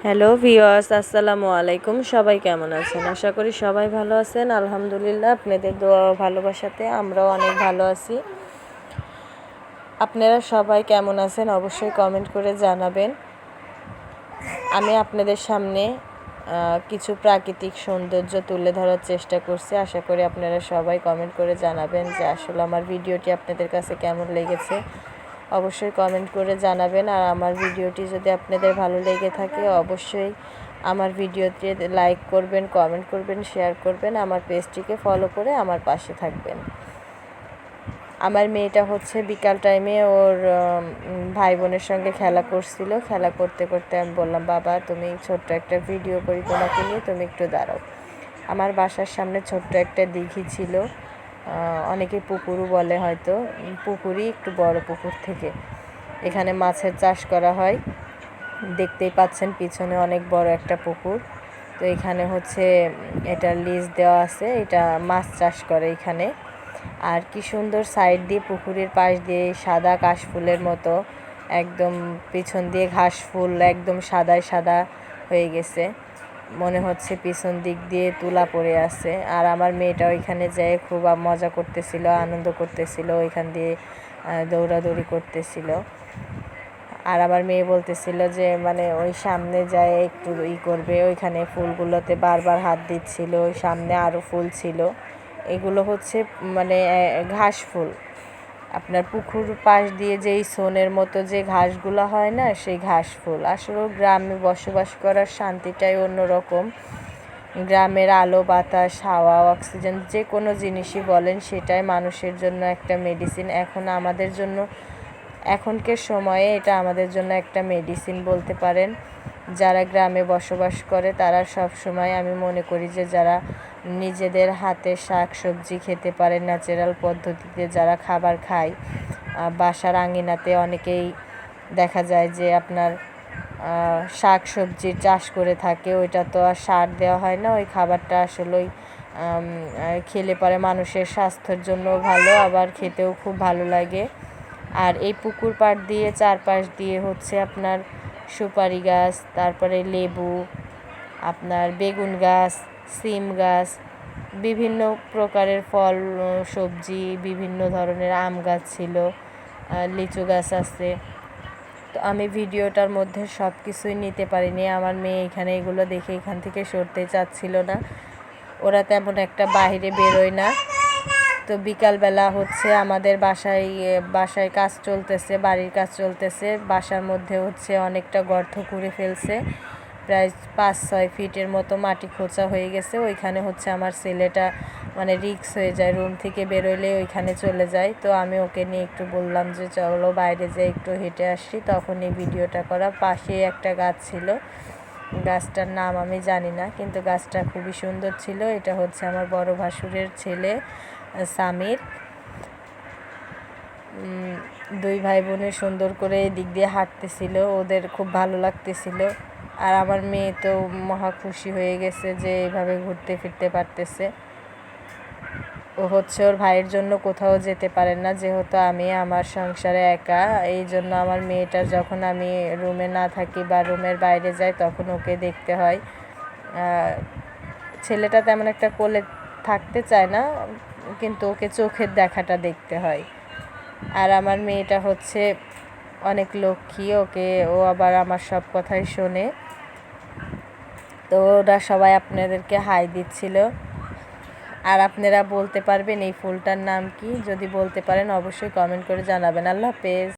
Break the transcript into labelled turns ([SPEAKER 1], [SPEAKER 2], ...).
[SPEAKER 1] Hello viewers, আসসালামু আলাইকুম। সবাই কেমন আছেন? আশা করি সবাই ভালো আছেন। আলহামদুলিল্লাহ, আপনাদের দোয়া ও ভালোবাসাতে আমরাও অনেক ভালো আছি। আপনারা সবাই কেমন আছেন অবশ্যই কমেন্ট করে জানাবেন। আমি আপনাদের সামনে কিছু প্রাকৃতিক সৌন্দর্য তুলে ধরার চেষ্টা করছি। আশা করি আপনারা সবাই কমেন্ট করে জানাবেন যে আসলে আমার ভিডিওটি আপনাদের কাছে কেমন লেগেছে। অবশ্যই কমেন্ট করে জানাবেন। আর আমার ভিডিওটি যদি আপনাদের ভালো লেগে থাকে অবশ্যই আমার ভিডিওতে লাইক করবেন, কমেন্ট করবেন, শেয়ার করবেন। আমার পেজটিকে ফলো করে আমার পাশে থাকবেন। আমার মেয়েটা হচ্ছে বিকাল টাইমে ওর ভাই বোনের সঙ্গে খেলা করছিল। খেলা করতে করতে আমি বললাম, বাবা তুমি ছোট্ট একটা ভিডিও করি তোমাকে নিয়ে, তুমি একটু দাঁড়াও। আমার বাসার সামনে ছোট্ট একটা দিঘি ছিল, অনেকে পুকুরও বলে, হয়তো পুকুরই, একটু বড় পুকুর থেকে। এখানে মাছের চাষ করা হয়, দেখতেই পাচ্ছেন পিছনে অনেক বড় একটা পুকুর। তো এখানে হচ্ছে এটা লিজ দেওয়া আছে, এটা মাছ চাষ করে এখানে। আর কি সুন্দর সাইড দিয়ে পুকুরের পাশ দিয়ে সাদা কাশফুলের মতো একদম পিছন দিয়ে ঘাস ফুল একদম সাদায় সাদা হয়ে গেছে, মনে হচ্ছে পিছন দিক দিয়ে তুলা পড়ে আছে। আর আমার মেয়েটা ওইখানে যেয়ে খুব মজা করতেছিল, আনন্দ করতেছিল, ওইখান দিয়ে দৌড়াদৌড়ি করতেছিল। আর আমার মেয়ে বলতেছিল যে মানে ওই সামনে যায় একটু করবে, ওইখানে ফুলগুলোতে বারবার হাত দিচ্ছিল। ওই সামনে আরও ফুল ছিল, এগুলো হচ্ছে মানে ঘাস ফুল। আপনার পুকুর পাশ দিয়ে যেই সোনের মতো যে ঘাসগুলো হয় না, সেই ঘাস ফুল। আসলে গ্রামে বসবাস করার শান্তিটাই অন্যরকম। গ্রামের আলো, বাতাস, হাওয়া, অক্সিজেন, যে কোনো জিনিসই বলেন সেটাই মানুষের জন্য একটা মেডিসিন। এখনকার সময়ে এটা আমাদের জন্য একটা মেডিসিন বলতে পারেন। যারা গ্রামে বসবাস করে তারা সব সময়, আমি মনে করি যে যারা নিজেদের হাতে শাক সবজি খেতে পারে, ন্যাচারাল পদ্ধতিতে যারা খাবার খায়, বাসার আঙিনাতে অনেকেই দেখা যায় যে আপনার শাক সবজির চাষ করে থাকে। ওইটা তো আর সার দেওয়া হয় না, ওই খাবারটা আসলেই খেলে পরে মানুষের স্বাস্থ্যের জন্য ভালো, আবার খেতেও খুব ভালো লাগে। আর এই পুকুর পাড় দিয়ে চারপাশ দিয়ে হচ্ছে আপনার সুপারি গাছ, তারপরে লেবু, আপনার বেগুন গাছ, সিম গাছ, বিভিন্ন প্রকারের ফল সবজি, বিভিন্ন ধরনের আম গাছ ছিল, লিচু গাছ আছে। তো আমি ভিডিওটার মধ্যে সব কিছুই নিতে পারিনি। আমার মেয়ে এখানে এগুলো দেখে এখান থেকে সরতে চাচ্ছিল না। ওরা তেমন একটা বাইরে বেরোয় না। তো বিকালবেলা হচ্ছে আমাদের বাসায় কাজ চলতেছে, বাড়ির কাজ চলতেছে। বাসার মধ্যে হচ্ছে অনেকটা গর্ত করে ফেলছে, প্রায় 5-6 ফিটের মতো মাটি খোঁচা হয়ে গেছে। ওইখানে হচ্ছে আমার ছেলেটা মানে রিক্স হয়ে যায়, রুম থেকে বেরোলে ওইখানে চলে যায়। তো আমি ওকে নিয়ে একটু বললাম যে চলো বাইরে যেয়ে একটু হেঁটে আসি, তখন এই ভিডিওটা করা। পাশেই একটা গাছ ছিল, গাছটার নাম আমি জানি না, কিন্তু গাছটা খুবই সুন্দর ছিল। এটা হচ্ছে আমার বড় ভাসুরের ছেলে সামির। দুই ভাই বোনে সুন্দর করে এদিক দিয়ে হাঁটতেছিল, ওদের খুব ভালো লাগতেছিল। আর আমার মেয়ে তো মহা খুশি হয়ে গেছে যে এইভাবে ঘুরতে ফিরতে পারতেছে। ও হচ্ছে ওর ভাইয়ের জন্য কোথাও যেতে পারে না, যেহেতু আমি আমার সংসারে একা। এই জন্য আমার মেয়েটার যখন আমি রুমে না থাকি বা রুমের বাইরে যাই তখন ওকে দেখতে হয়। ছেলেটা তেমন একটা কোলে থাকতে চায় না, কিন্তু ওকে চোখের দেখাটা দেখতে হয়। আর আমার মেয়েটা হচ্ছে অনেক লক্ষ্মী, ও আবার আমার সব কথাই শোনে। তো ওরা সবাই আপনাদেরকে হাই দিচ্ছিল। আর আপনারা বলতে পারবেন এই ফুলটার নাম কি? যদি বলতে পারেন অবশ্যই কমেন্ট করে জানাবেন। আল্লাহ হাফেজ।